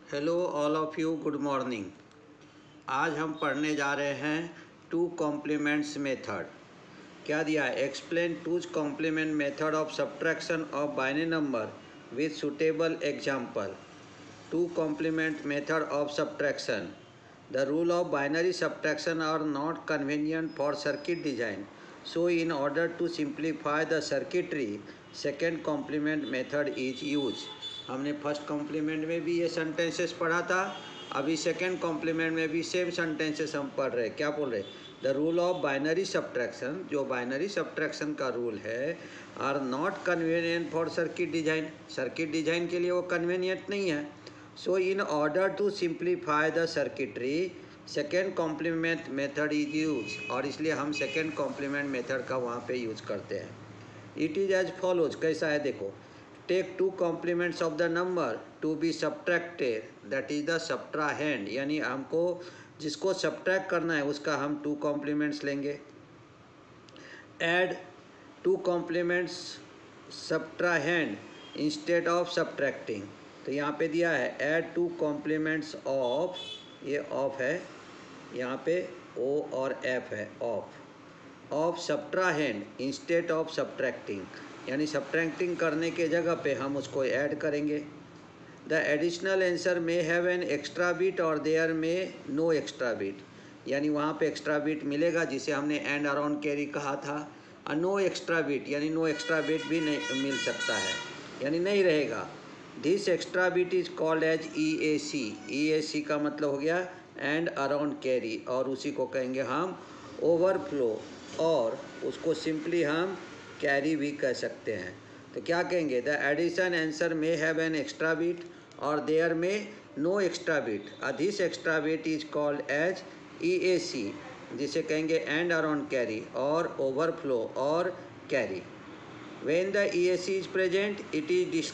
Hello all of you, good morning. आज हम पढ़ने जा रहे हैं टू कॉम्प्लीमेंट्स मेथड। क्या दिया है? Explain two's complement method of subtraction of binary number with suitable example. Two complement method of subtraction. The rule of binary subtraction are not convenient for circuit design, so in order to simplify the circuitry second complement method is use. हमने first complement में भी ये sentences पढ़ा था, अभी second complement में भी same sentences हम पढ़ रहे हैं। क्या बोल रहे? The rule of binary subtraction, जो बाइनरी सब्ट्रैक्शन का रूल है, are not convenient for circuit design. Circuit design के लिए वो कन्वीनियंट नहीं है। So in order to simplify the circuitry second complement method is use, और इसलिए हम सेकेंड कॉम्प्लीमेंट मेथड का वहाँ पे यूज करते हैं। It is as follows. कैसा है देखो, take two complements of the number to be subtracted, that is the subtrahend, यानी हमको जिसको सब्ट्रैक्ट करना है उसका हम टू कॉम्प्लीमेंट्स लेंगे। Add two complements subtrahend instead of subtracting. तो यहाँ पे दिया है एड टू कॉम्प्लीमेंट्स ऑफ, ये ऑफ है, यहाँ पे ओ और एफ है, of subtrahend instead of subtracting, यानी सब्ट्रैक्टिंग करने के जगह पे हम उसको ऐड करेंगे। The additional answer may have an extra bit और there may no extra bit, यानी वहाँ पे एक्स्ट्रा बीट मिलेगा जिसे हमने एंड अराउंड कैरी कहा था। और नो एक्स्ट्रा बीट, यानी नो एक्स्ट्रा बीट भी नहीं मिल सकता है, यानी नहीं रहेगा। This extra bit is called as EAC। EAC का मतलब हो गया एंड अराउंड कैरी, और उसी को कहेंगे हम ओवरफ्लो, और उसको सिंपली हम कैरी भी कह सकते हैं। तो क्या कहेंगे? The addition answer may have an extra bit और there may no extra bit. This extra bit is called as EAC, जिसे कहेंगे एंड अराउंड कैरी और ओवरफ्लो और carry. When the EAC is present it is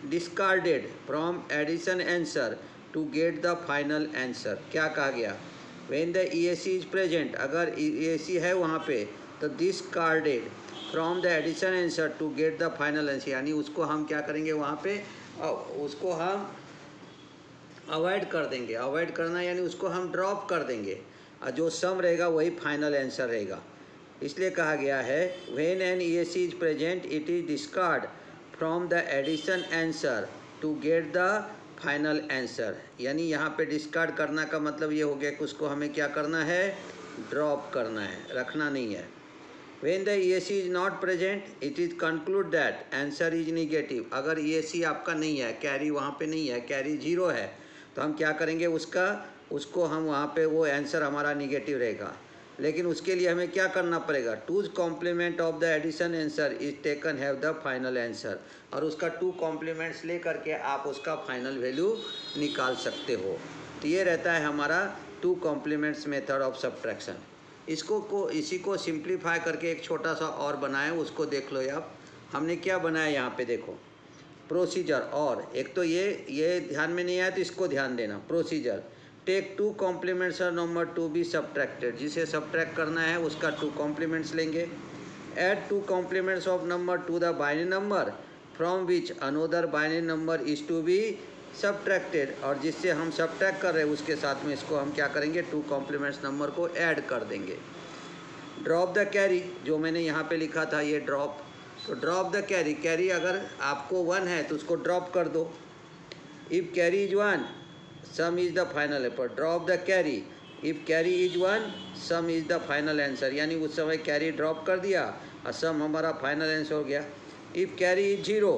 discarded from addition answer to get the final answer. क्या कहा गया? When the EAC is present, अगर EAC है वहाँ पे, तो discarded from the addition answer to get the final answer, यानी उसको हम क्या करेंगे वहाँ पे, उसको हम अवॉइड कर देंगे। अवॉइड करना यानी उसको हम ड्रॉप कर देंगे, और जो सम रहेगा वही फाइनल आंसर रहेगा। इसलिए कहा गया है when an EAC is present it is discard from the addition answer to get the final answer, यानी यहाँ पे डिस्कार्ड करना का मतलब ये हो गया कि उसको हमें क्या करना है, ड्रॉप करना है, रखना नहीं है। When the EAC is not present, it is conclude that answer is negative। अगर EAC आपका नहीं है, कैरी वहाँ पे नहीं है, कैरी जीरो है, तो हम क्या करेंगे, उसको हम वहाँ पे वो आंसर हमारा निगेटिव रहेगा। लेकिन उसके लिए हमें क्या करना पड़ेगा? Two's complement of the addition answer is taken have the final answer, और उसका टू कॉम्प्लीमेंट्स ले करके आप उसका फाइनल वैल्यू निकाल सकते हो। तो ये रहता है हमारा two complements method of subtraction. इसी को सिंप्लीफाई करके एक छोटा सा और बनाएं, उसको देख लो आप। हमने क्या बनाया यहाँ पे देखो, प्रोसीजर। और एक तो ये ध्यान में नहीं आया तो इसको ध्यान देना। Procedure, take two complements of number to be subtracted, जिसे सब्ट्रैक्ट करना है उसका टू कॉम्प्लीमेंट्स लेंगे। Add two complements of number to the binary number from which another binary number is to be subtracted, और जिससे हम सब्ट्रैक्ट कर रहे हैं उसके साथ में इसको हम क्या करेंगे, टू कॉम्प्लीमेंट्स नंबर को ऐड कर देंगे। ड्रॉप द कैरी, जो मैंने यहाँ पे लिखा था ये ड्रॉप, तो ड्रॉप द कैरी, कैरी अगर आपको 1 है तो उसको ड्रॉप कर दो। If carry is 1 some is the final answer, drop the carry. If carry is 1 some is the final answer, यानी उस समय कैरी ड्रॉप कर दिया और सम हमारा फाइनल आंसर हो गया। If carry is 0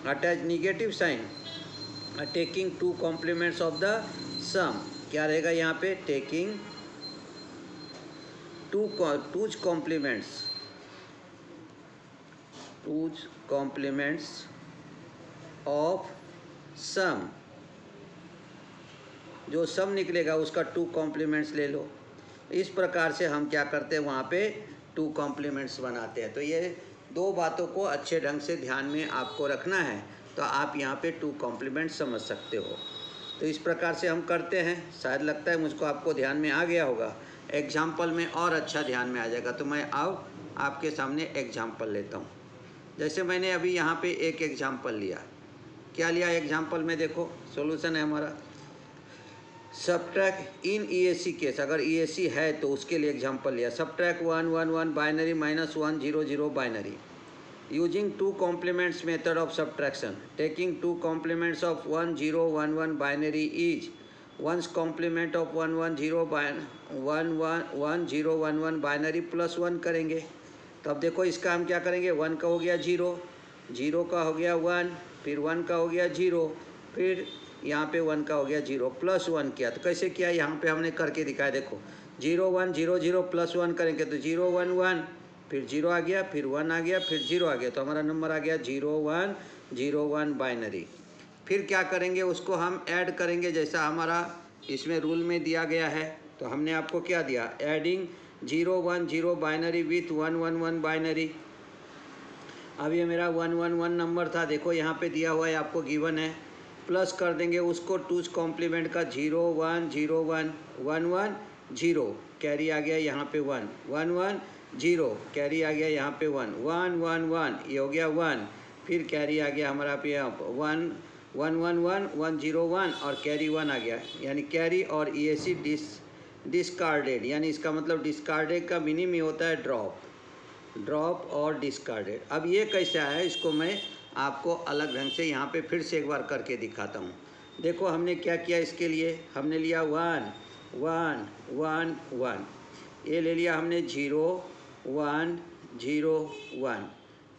attach negative sign taking two complements of the sum, क्या रहेगा यहाँ पे, taking two's complements of sum, जो सम निकलेगा उसका टू कॉम्प्लीमेंट्स ले लो। इस प्रकार से हम क्या करते हैं, वहाँ पे टू कॉम्प्लीमेंट्स बनाते हैं। तो ये दो बातों को अच्छे ढंग से ध्यान में आपको रखना है, तो आप यहाँ पे टू कॉम्प्लीमेंट समझ सकते हो। तो इस प्रकार से हम करते हैं। शायद लगता है मुझको आपको ध्यान में आ गया होगा, एग्जाम्पल में और अच्छा ध्यान में आ जाएगा। तो मैं अब आपके सामने एग्जाम्पल लेता हूँ। जैसे मैंने अभी यहाँ पे एक एग्जाम्पल लिया, क्या लिया एग्जाम्पल में, देखो सॉल्यूशन है हमारा। सब्ट्रैक्ट इन EAC केस, अगर EAC है तो उसके लिए एग्जाम्पल लिया। Subtract 1 1 1 binary minus 1 0 0 binary using 2 complements method of subtraction. Taking 2 complements of 1 0 1 1 binary is 1's complement of 1 1 0 1 0 1 1 binary plus 1 करेंगे। तो अब देखो इसका हम क्या करेंगे, 1 का हो गया 0, 0 का हो गया 1, फिर 1 का हो गया 0, फिर यहाँ पे 1 का हो गया 0 प्लस 1 किया। तो कैसे किया, यहाँ पे हमने करके दिखाया। देखो 0 1 0 0 प्लस 1 करेंगे तो 0 1 1, फिर 0 आ गया, फिर 1 आ गया, फिर 0 आ गया, तो हमारा नंबर आ गया 0 1 0 1 बाइनरी। फिर क्या करेंगे, उसको हम ऐड करेंगे जैसा हमारा इसमें रूल में दिया गया है। तो हमने आपको क्या दिया, एडिंग 0 1 0 बाइनरी विथ 1 1 1 बाइनरी। अब ये मेरा 1 1 1 नंबर था, देखो यहाँ पे दिया हुआ है, आपको गिवन है। प्लस कर देंगे उसको 2's कॉम्प्लीमेंट का 0 1 0 1 1 1 0, कैरी आ गया यहाँ पे 1 1 1 0, कैरी आ गया यहाँ पे 1 1 1 1, ये हो गया 1, फिर कैरी आ गया हमारा पे 1 1 1 1 1 0 1 और कैरी 1 आ गया। यानी कैरी और EAC डिस्कार्डेड, यानी इसका मतलब डिस्कार्डेड का मीनिंग में होता है ड्रॉप और डिस्कार्डेड। अब ये कैसे आया, इसको मैं आपको अलग ढंग से यहाँ पे फिर से एक बार करके दिखाता हूँ। देखो हमने क्या किया, इसके लिए हमने लिया 1 1 1 1, ये ले लिया हमने 0 1 0 1,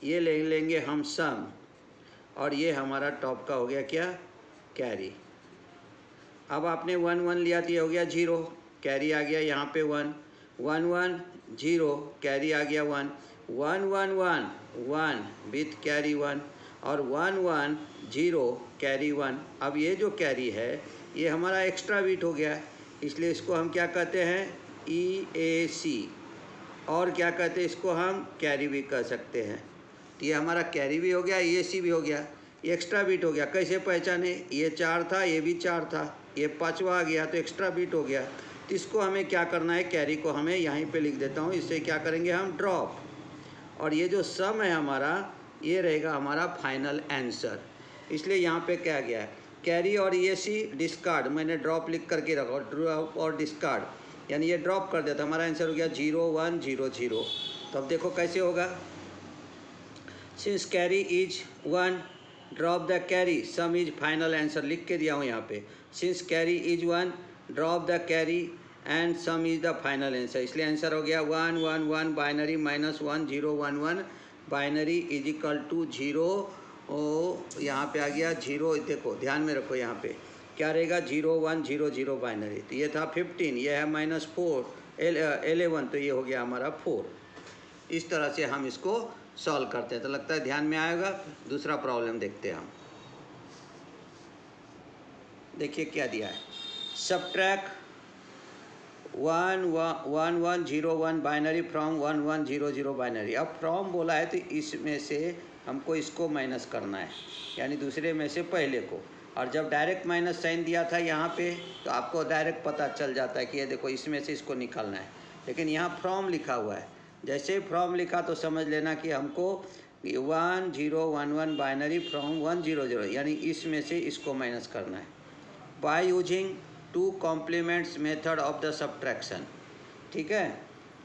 ये ले लेंगे हम सम, और ये हमारा टॉप का हो गया क्या, कैरी। अब आपने 1 1 लिया तो ये हो गया 0, कैरी आ गया यहाँ पे 1 1 1 0, कैरी आ गया 1 1 1 1 1 विथ कैरी 1 और 1 1 0 कैरी 1। अब ये जो कैरी है ये हमारा एक्स्ट्रा बिट हो गया, इसलिए इसको हम क्या कहते हैं, EAC, और क्या कहते हैं इसको हम कैरी भी कह सकते हैं। तो ये हमारा कैरी भी हो गया, EAC भी हो गया, ये एक्स्ट्रा बिट हो गया। कैसे पहचाने, ये 4 था, ये भी 4 था, ये 5वां आ गया तो एक्स्ट्रा बिट हो गया। तो इसको हमें क्या करना है, कैरी को हमें यहीं पे लिख देता हूँ, इससे क्या करेंगे हम ड्रॉप, और ये जो सम है हमारा ये रहेगा हमारा फाइनल आंसर। इसलिए यहाँ पे क्या गया है, कैरी और EAC डिस्कार्ड, मैंने ड्रॉप लिख करके रखा, ड्रॉप और डिस्कार्ड, यानी ये ड्रॉप कर देता, हमारा आंसर हो गया 0 1 0 0। तो अब देखो कैसे होगा, since carry is 1 drop the carry, sum is final answer, लिख के दिया हूँ यहाँ पे। Since carry is 1 drop the carry and sum is the final answer, इसलिए आंसर हो गया 1 1 1 binary minus 1 0 1 1 binary is equal to 0। यहाँ पे आ गया 0, देखो ध्यान में रखो यहाँ पे क्या रहेगा, 0 1 0 0 बाइनरी। तो ये था 15, ये है -4 11, तो ये हो गया हमारा 4। इस तरह से हम इसको सॉल्व करते हैं, तो लगता है ध्यान में आएगा। दूसरा प्रॉब्लम देखते हैं हम, देखिए क्या दिया है, सब्ट्रैक्ट 1 1 1 0 1 बाइनरी फ्रॉम 1 1 0 0 बाइनरी। अब फ्रॉम बोला है तो इसमें से हमको इसको माइनस करना है, यानी दूसरे में से पहले को। और जब डायरेक्ट माइनस साइन दिया था यहाँ पे तो आपको डायरेक्ट पता चल जाता है कि ये देखो इसमें से इसको निकालना है, लेकिन यहाँ फ्रॉम लिखा हुआ है। जैसे फ्रॉम लिखा तो समझ लेना कि हमको 1 0 1 1 बाइनरी फ्रॉम 1 0 0, यानी इसमें से इसको माइनस करना है by using 2 complements method of the subtraction. ठीक है,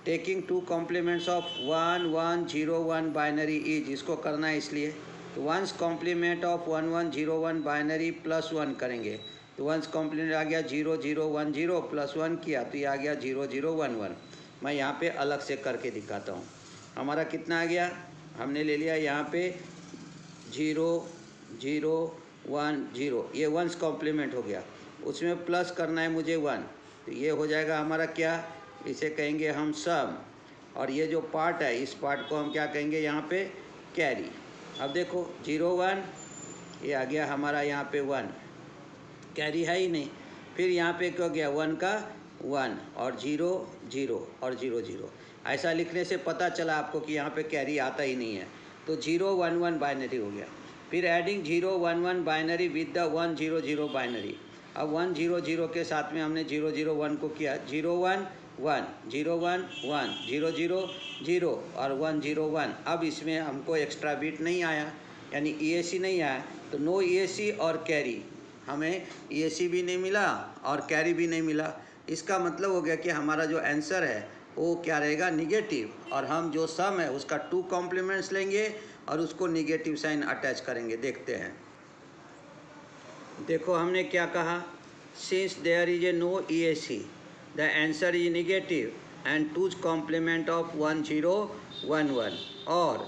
taking 2 complements of 1 1 0 1 binary is, इसको करना है इसलिए तो 1's complement of 1 1 0 1 binary plus 1 करेंगे। तो 1's कॉम्प्लीमेंट आ गया 0 0 1 0 प्लस 1 किया तो ये आ गया 0 0 1 1। मैं यहाँ पे अलग से करके दिखाता हूँ, हमारा कितना आ गया, हमने ले लिया यहाँ पे 0 0 1 0, ये 1's कॉम्प्लीमेंट हो गया, उसमें प्लस करना है मुझे 1, तो ये हो जाएगा हमारा क्या, इसे कहेंगे हम सम, और ये जो पार्ट है इस पार्ट को हम क्या कहेंगे यहाँ पे, कैरी। अब देखो 0 1, ये आ गया हमारा यहाँ पे 1, कैरी है ही नहीं, फिर यहाँ पे क्या गया 1 का 1 और 0 0 और 0 0, ऐसा लिखने से पता चला आपको कि यहाँ पे कैरी आता ही नहीं है, तो 0 1 1 बाइनरी हो गया। फिर adding 0 1 1 binary with the 1 0 0 binary. अब 1 0 0 के साथ में हमने 0 0 1 को किया, 0 1 1 0 1 1 0 0 0 और 1 0 1। अब इसमें हमको एक्स्ट्रा बिट नहीं आया, यानी EAC नहीं आया, तो नो EAC और कैरी, हमें EAC भी नहीं मिला और कैरी भी नहीं मिला। इसका मतलब हो गया कि हमारा जो आंसर है वो क्या रहेगा, निगेटिव, और हम जो सम है उसका 2 कॉम्प्लीमेंट्स लेंगे और उसको निगेटिव साइन अटैच करेंगे। देखते हैं, देखो हमने क्या कहा, since there is a no EAC the answer is negative and 2's complement of 1 0 1 1, और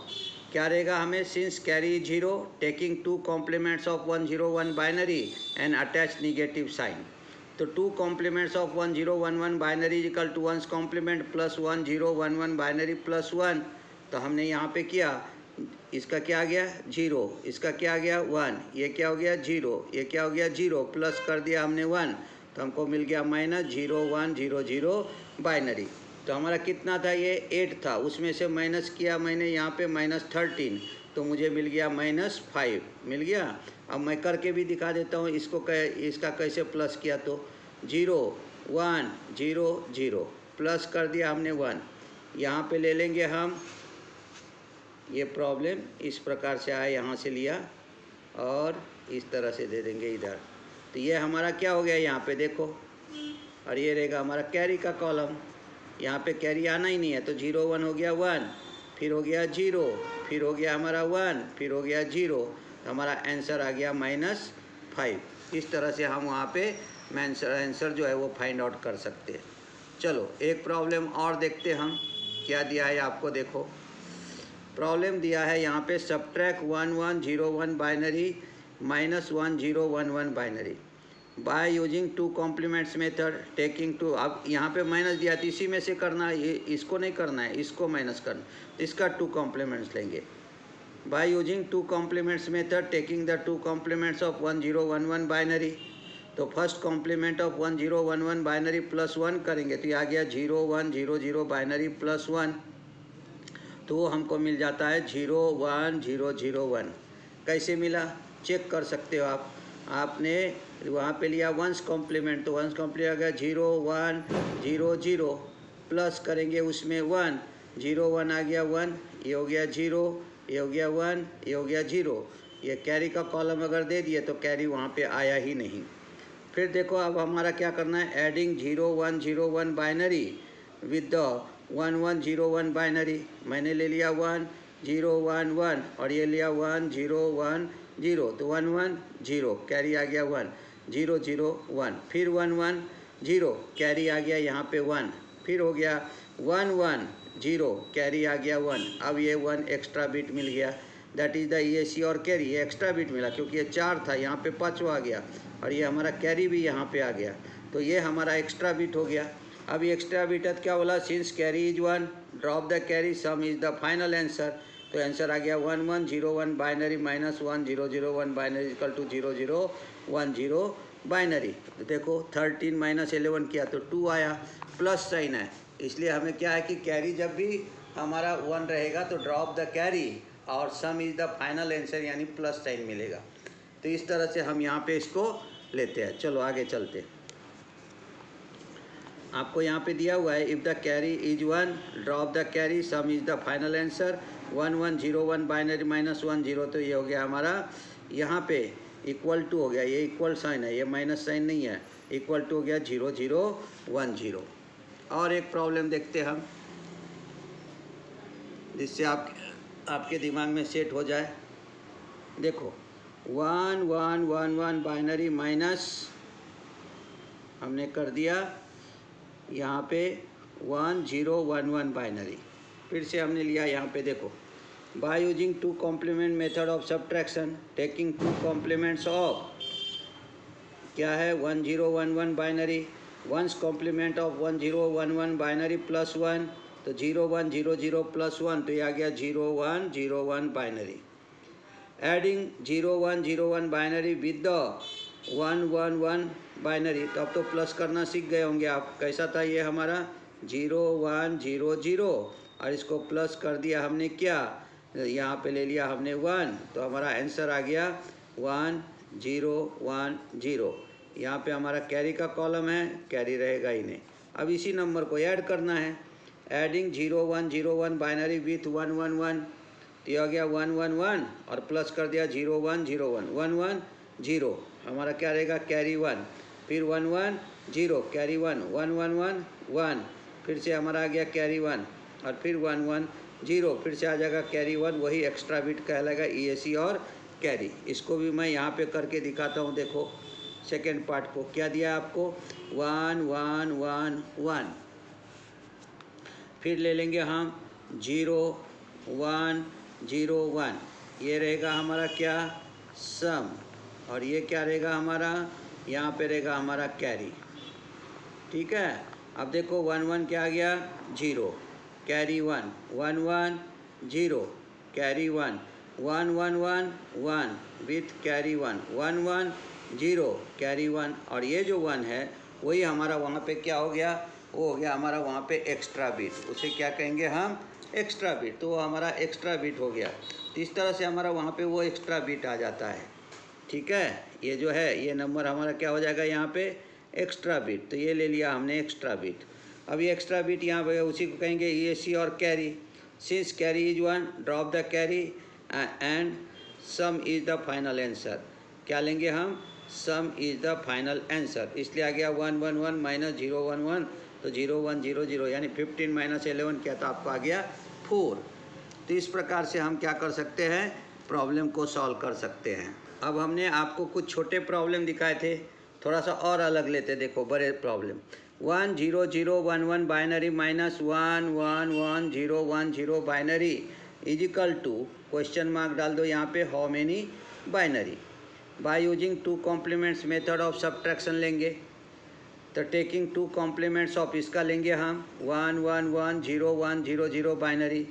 क्या रहेगा हमें, since carry is 0 taking 2 complements of 1 0 1 binary and attach negative sign. तो 2 complements of 1 0 1 1 binary equal to 1's complement plus 1 0 1 1 binary plus 1। तो हमने यहाँ पे किया, इसका क्या आ गया 0, इसका क्या आ गया 1, ये क्या हो गया 0, ये क्या हो गया 0, प्लस कर दिया हमने 1, तो हमको मिल गया माइनस 0 1 0 0 बाइनरी। तो हमारा कितना था, ये 8 था, उसमें से माइनस किया मैंने यहाँ पे -13, तो मुझे मिल गया -5 मिल गया। अब मैं करके भी दिखा देता हूँ इसको, इसका कैसे प्लस किया, तो 0 1 0 0 प्लस कर दिया हमने 1। यहाँ पे ले लेंगे हम, ये प्रॉब्लम इस प्रकार से आया, यहाँ से लिया और इस तरह से दे देंगे इधर। तो ये हमारा क्या हो गया यहाँ पे देखो, और ये रहेगा हमारा कैरी का कॉलम। यहाँ पे कैरी आना ही नहीं है, तो 0 1 हो गया 1, फिर हो गया 0, फिर हो गया हमारा 1, फिर हो गया 0, तो हमारा आंसर आ गया -5। इस तरह से हम वहाँ पे आंसर जो है वो फाइंड आउट कर सकते हैं। चलो एक प्रॉब्लम और देखते हम, क्या दिया है आपको, देखो प्रॉब्लम दिया है यहाँ पे, subtract 1 1 0 1 binary -1 0 1 1 binary by using 2 complements method taking 2। अब यहाँ पे माइनस दिया तो इसी में से करना है, ये इसको नहीं करना है, इसको माइनस करना, इसका 2 कॉम्प्लीमेंट्स लेंगे। By using 2 complements method taking the 2 complements of 1 0 1 1 binary. तो first complement of 1 0 1 1 binary plus 1 करेंगे, तो ये आ गया 0 1 0 0 बाइनरी प्लस 1, तो हमको मिल जाता है 0 1 0 0 1। कैसे मिला चेक कर सकते हो आप, आपने वहाँ पे लिया 1's कॉम्प्लीमेंट, तो 1's कॉम्प्लीमेंट आ गया 0 1 0 0, प्लस करेंगे उसमें 1 0 1 आ गया 1, ये हो गया 0, ये हो गया 1, ये हो गया 0। ये कैरी का कॉलम अगर दे दिए तो कैरी वहाँ पे आया ही नहीं। फिर देखो अब हमारा क्या करना है, adding 0 1 0 1 binary with the 1 1 0 1 binary. मैंने ले लिया 1 0 1 1 और ये लिया 1 0 1 0, तो 1 1 0 कैरी आ गया 1 0 0 1, फिर 1 1 0 कैरी आ गया यहाँ पे 1, फिर हो गया 1 1 0 कैरी आ गया 1। अब ये 1 एक्स्ट्रा बिट मिल गया, दैट इज़ द EAC और कैरी। ये एक्स्ट्रा बिट मिला क्योंकि ये 4 था, यहाँ पे 5वां आ गया, और ये हमारा कैरी भी यहाँ पे आ गया, तो ये हमारा एक्स्ट्रा बिट हो गया। अब ये एक्स्ट्रा बिट क्या बोला, since carry is 1 drop the carry sum is the final answer. तो आंसर आ गया 1 1 0 1 binary -1 0 0 1 binary equal to 0 0 1 0 binary. तो देखो 13 - 11 किया तो 2 आया, प्लस साइन है, इसलिए हमें क्या है कि कैरी जब भी हमारा 1 रहेगा तो ड्रॉप द कैरी और सम इज द फाइनल आंसर, यानी प्लस साइन मिलेगा। तो इस तरह से हम यहाँ पे इसको लेते हैं। चलो आगे चलते, आपको यहाँ पे दिया हुआ है, if the carry is 1 drop the carry sum is the final answer 1 1 0 1 binary -1 0। तो ये हो गया हमारा, यहाँ पे इक्वल टू हो गया, ये इक्वल साइन है, ये माइनस साइन नहीं है, इक्वल टू हो गया 0 0 1 0। और एक प्रॉब्लम देखते हम, जिससे आपके दिमाग में सेट हो जाए। देखो 1 1 1 1 बाइनरी माइनस हमने कर दिया यहाँ पे 1 0 1 1 बाइनरी, फिर से हमने लिया यहाँ पे देखो, by using 2 complement method of subtraction taking 2 complements of क्या है 1 0 1 1 binary, 1's complement of 1 0 1 1 binary plus 1, तो 0 1 0 0 प्लस 1, तो ये आ गया 0 1 0 1 binary. Adding 0 1 0 1 binary with the 1 1 1 binary, तो अब तो प्लस करना सीख गए होंगे आप। कैसा था ये हमारा 0 1 0 0, और इसको प्लस कर दिया हमने, क्या यहाँ पे ले लिया हमने 1, तो हमारा आंसर आ गया 1 0 1 0। यहाँ पे हमारा कैरी का कॉलम है, कैरी रहेगा ही नहीं। अब इसी नंबर को ऐड करना है, एडिंग 0 1 0 1 बाइनरी विथ 1 1 1, तो ये आ गया 1 1 1 और प्लस कर दिया 0 1 0 1 1 1 0, हमारा क्या रहेगा कैरी 1, फिर 1 1 0 कैरी 1 1 1 1 1, फिर से हमारा आ गया कैरी 1 और फिर 1 1 0, फिर से आ जाएगा कैरी 1, वही एक्स्ट्रा बिट कहलाएगा EAC और कैरी। इसको भी मैं यहाँ पे करके दिखाता हूँ। देखो सेकेंड पार्ट को क्या दिया आपको 1 1 1 1, फिर ले लेंगे हम 0 1 0 1, ये रहेगा हमारा क्या सम, और ये क्या रहेगा हमारा यहाँ पे रहेगा हमारा कैरी। ठीक है, अब देखो 1 1 क्या आ गया 0 carry 1 1 1 0 carry 1 1 1 1 1 with carry 1 1 1 0 carry 1, और ये जो 1 है वही हमारा वहाँ पे क्या हो गया, वो हो गया हमारा वहाँ पे एक्स्ट्रा बिट, उसे क्या कहेंगे हम एक्स्ट्रा बिट, तो वो हमारा एक्स्ट्रा बिट हो गया। तो इस तरह से हमारा वहाँ पे वो एक्स्ट्रा बिट आ जाता है। ठीक है, ये जो है ये नंबर हमारा क्या हो जाएगा यहाँ पे एक्स्ट्रा बिट, तो ये ले लिया हमने एक्स्ट्रा बिट। अब ये एक्स्ट्रा बिट यहाँ पे उसी को कहेंगे EAC और carry. Since carry is 1 drop the carry and sum is the final answer, क्या लेंगे हम सम इज द फाइनल आंसर, इसलिए आ गया 1 1 1 माइनस 0 1 1, तो 0 1 0 0 यानी 15 माइनस 11 क्या, तो आपको आ गया 4। तो इस प्रकार से हम क्या कर सकते हैं प्रॉब्लम को सॉल्व कर सकते हैं। अब हमने आपको कुछ छोटे प्रॉब्लम दिखाए थे, थोड़ा सा और अलग लेते, देखो बड़े problem 1 0 0 1 1 binary minus 1 1 1 0 1 0 binary is equal to question mark डाल दो यहाँ पे how many binary. By using 2 complements method of subtraction लेंगे, तो टेकिंग 2 कॉम्प्लीमेंट्स ऑफ इसका लेंगे हम 1 1 1 0 1 0 0 binary,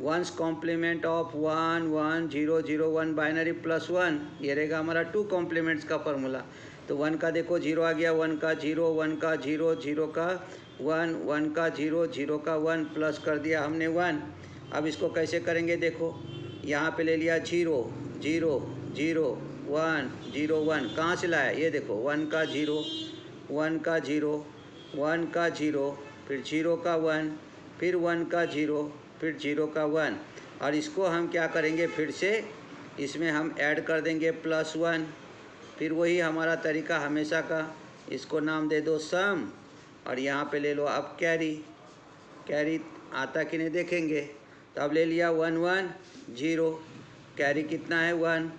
one's complement of 1 1 0 0 1 binary plus 1, ये रहेगा हमारा 2 कॉम्प्लीमेंट्स का फॉर्मूला। तो 1 का देखो 0 आ गया, 1 का 0 1 का 0 0 का 1 1 का 0 0 का 1 प्लस कर दिया हमने 1। अब इसको कैसे करेंगे, देखो यहाँ पे ले लिया 0 0 0 1 0 1, कहाँ से लाया ये देखो 1 का 0 1 का 0 1 का 0 फिर 0 का 1 फिर 1 का 0 फिर 0 का 1, और इसको हम क्या करेंगे फिर से इसमें हम ऐड कर देंगे प्लस 1, फिर वही हमारा तरीका हमेशा का, इसको नाम दे दो सम, और यहाँ पे ले लो अब कैरी, कैरी आता कि नहीं देखेंगे। तो अब ले लिया 1 1 0, कैरी कितना है 1,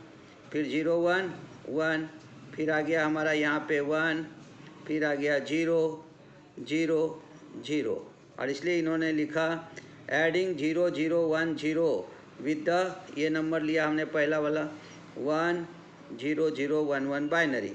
फिर 0 1 1, फिर आ गया हमारा यहाँ पे 1, फिर आ गया 0 0 0, और इसलिए इन्होंने लिखा एडिंग 0 0 1 0 विद द, ये नंबर लिया हमने पहला वाला 1 0 0 1 1 बाइनरी।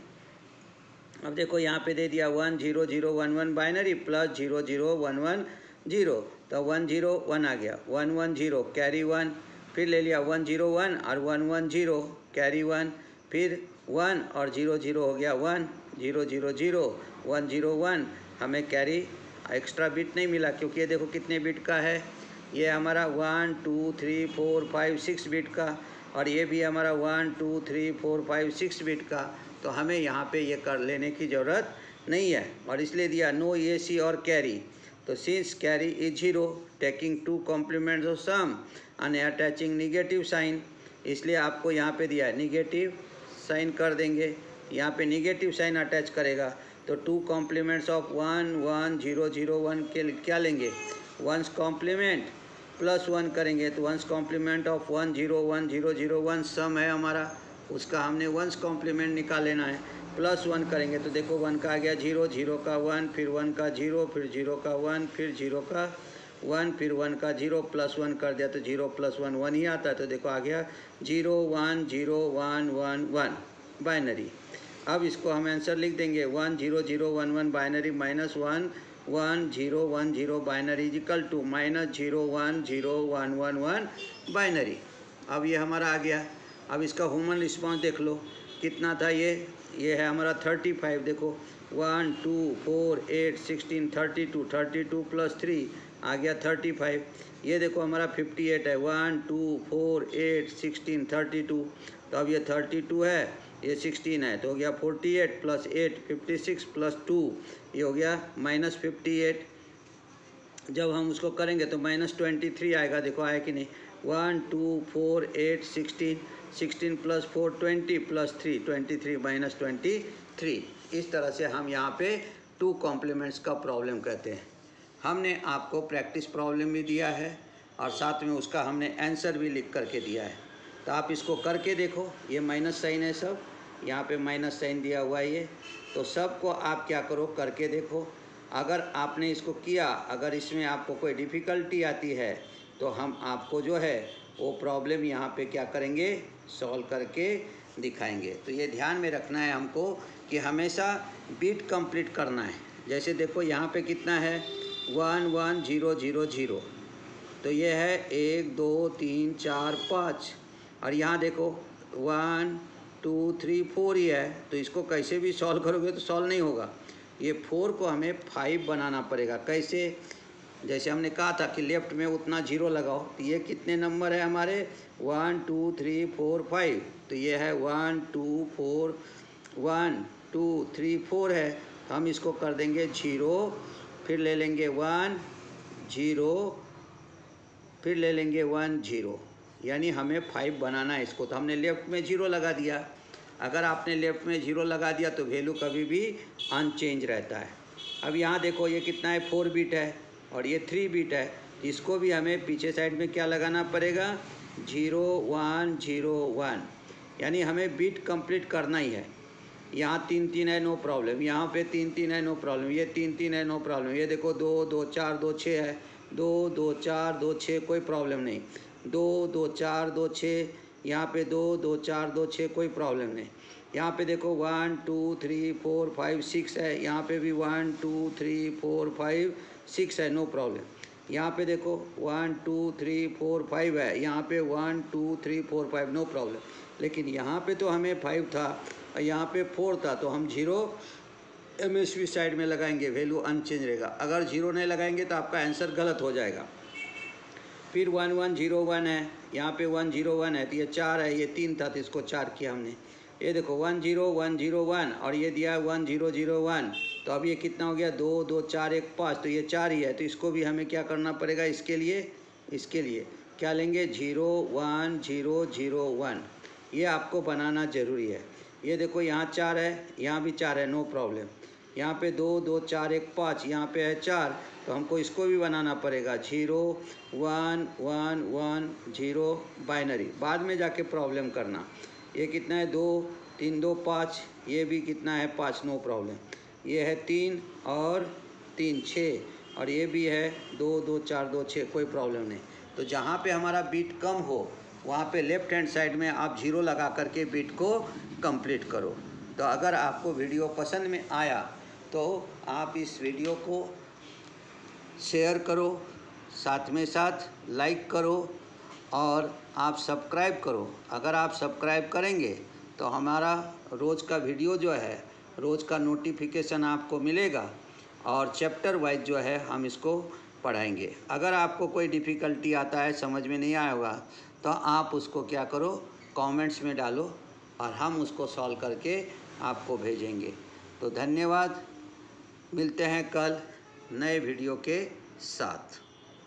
अब देखो यहाँ पे दे दिया 1 0 0 1 1 बाइनरी प्लस 0 0 1 1 0, तो 1 0 1 आ गया 1 1 0 कैरी 1, फिर ले लिया 1 0 1 और 1 1 0 कैरी 1, फिर 1 और 0 0 हो गया 1 0 0 0 1 0 1, हमें कैरी एक्स्ट्रा बिट नहीं मिला क्योंकि ये देखो कितने बिट का है, ये हमारा 1 2 3 4 5 6 बिट का, और ये भी हमारा 1 2 3 4 5 6 बिट का, तो हमें यहाँ पे ये कर लेने की ज़रूरत नहीं है, और इसलिए दिया नो EAC और कैरी। तो since carry is 0 taking 2 complements of sum and attaching negative sign, इसलिए आपको यहाँ पे दिया है निगेटिव साइन कर देंगे, यहाँ पे निगेटिव साइन अटैच करेगा, तो 2 कॉम्प्लीमेंट्स ऑफ 1 1 0 0 1 के क्या लेंगे वंस कॉम्प्लीमेंट प्लस 1 करेंगे, तो वंस कॉम्प्लीमेंट ऑफ 1 0 1 0 0 1 सम है हमारा, उसका हमने वंस कॉम्प्लीमेंट निकाल लेना है, प्लस 1 करेंगे, तो देखो 1 का आ गया 0 0 का 1 फिर 1 का 0 फिर 0 का 1 फिर 0 का 1 फिर 1 का 0 प्लस 1 कर दिया, तो 0 प्लस 1 1 ही आता है, तो देखो आ गया 0 1 0 1 1 1 बाइनरी। अब इसको हम आंसर लिख देंगे 1 0 0 1 1 binary minus 1 1 0 1 0 binary is equal to minus 0 1 0 1 1 1 binary. अब ये हमारा आ गया। अब इसका ह्यूमन रिस्पांस देख लो कितना था, ये है हमारा 35, देखो 1 2 4 8 16 32 32 प्लस 3 आ गया 35, ये देखो हमारा 58 है 1 2 4 8 16 32, तो अब ये 32 है ये 16 है, तो हो गया 48 प्लस 8 56 प्लस 2 ये हो गया माइनस 58। जब हम उसको करेंगे तो माइनस 23 आएगा, देखो आया कि नहीं 1 2 4 8 16, 16 प्लस 4 20 प्लस 3 23 माइनस 23। इस तरह से हम यहाँ पे टू कॉम्प्लीमेंट्स का प्रॉब्लम कहते हैं। हमने आपको प्रैक्टिस प्रॉब्लम भी दिया है और साथ में उसका हमने आंसर भी लिख करके दिया है, तो आप इसको करके देखो। ये माइनस साइन है, सब यहाँ पे माइनस साइन दिया हुआ है ये, तो सबको आप क्या करो करके देखो। अगर आपने इसको किया, अगर इसमें आपको कोई डिफ़िकल्टी आती है तो हम आपको जो है वो प्रॉब्लम यहाँ पे क्या करेंगे, सॉल्व करके दिखाएंगे। तो ये ध्यान में रखना है हमको कि हमेशा बीट कंप्लीट करना है। जैसे देखो यहाँ पे कितना है 1 1 0 0 0, तो ये है 1 2 3 4 5, और यहाँ देखो 1 2 3 4 ही है, तो इसको कैसे भी सॉल्व करोगे तो सॉल्व नहीं होगा। ये 4 को हमें 5 बनाना पड़ेगा। कैसे? जैसे हमने कहा था कि लेफ्ट में उतना जीरो लगाओ, तो ये कितने नंबर है हमारे 1 2 3 4 5, तो ये है 1 2 4 1 2 3 4 है, तो हम इसको कर देंगे 0, फिर ले लेंगे 1 0, फिर ले लेंगे 1 0, यानी हमें 5 बनाना है इसको। तो हमने लेफ्ट में 0 लगा दिया। अगर आपने लेफ्ट में 0 लगा दिया तो वैल्यू कभी भी अनचेंज रहता है। अब यहाँ देखो ये कितना है 4 बिट है और ये 3 बिट है, इसको भी हमें पीछे साइड में क्या लगाना पड़ेगा 0 1 0 1, यानी हमें बीट कंप्लीट करना ही है। यहाँ 3 3 है नो प्रॉब्लम, यहाँ पे 3 3 है नो प्रॉब्लम, ये 3 3 है नो प्रॉब्लम, ये देखो 2 2 4 2 6 है, 2 2 4 2 6 कोई प्रॉब्लम नहीं, 2 2 4 2 6, यहाँ पे 2 2 4 2 6 कोई प्रॉब्लम नहीं। यहाँ पे देखो 1 2 3 4 5 6 है, यहाँ पे भी 1 2 3 4 5 6 है, नो प्रॉब्लम। यहाँ पे देखो 1 2 3 4 5 है, यहाँ पे 1 2 3 4 5 नो प्रॉब्लम। लेकिन यहाँ पे तो हमें 5 था और यहाँ पे 4 था, तो हम 0 MSB साइड में लगाएंगे, वैल्यू अनचेंज रहेगा। अगर 0 नहीं लगाएंगे तो आपका आंसर गलत हो जाएगा। फिर 1 1 0 1 है, यहाँ पे 1 0 1 है, तो ये 4 है, ये 3 था तो इसको 4 किया हमने। ये देखो 1 0 1 0 1 और ये दिया 1 0 0 1, तो अब ये कितना हो गया 2 2 4 1 5, तो ये 4 ही है, तो इसको भी हमें क्या करना पड़ेगा, इसके लिए क्या लेंगे 0 1 0 0 1, ये आपको बनाना ज़रूरी है। ये देखो यहाँ 4 है, यहाँ भी 4 है, नो प्रॉब्लम। यहाँ पे 2 2 4 1 5, यहाँ पे है 4, तो हमको इसको भी बनाना पड़ेगा 0 1 1 1 0 बाइनरी, बाद में जाके प्रॉब्लम करना। ये कितना है 2 3 2 5, ये भी कितना है 5, नो प्रॉब्लम। ये है 3 और 3 6, और ये भी है 2 2 4 2 6, कोई प्रॉब्लम नहीं। तो जहाँ पे हमारा बीट कम हो वहाँ पे लेफ्ट हैंड साइड में आप 0 लगा करके बीट को कंप्लीट करो। तो अगर आपको वीडियो पसंद में आया तो आप इस वीडियो को शेयर करो, साथ में साथ लाइक करो और आप सब्सक्राइब करो। अगर आप सब्सक्राइब करेंगे तो हमारा रोज़ का वीडियो जो है, रोज़ का नोटिफिकेशन आपको मिलेगा और चैप्टर वाइज जो है हम इसको पढ़ाएंगे। अगर आपको कोई डिफ़िकल्टी आता है, समझ में नहीं आया होगा, तो आप उसको क्या करो कमेंट्स में डालो और हम उसको सॉल्व करके आपको भेजेंगे। तो धन्यवाद, मिलते हैं कल नए वीडियो के साथ।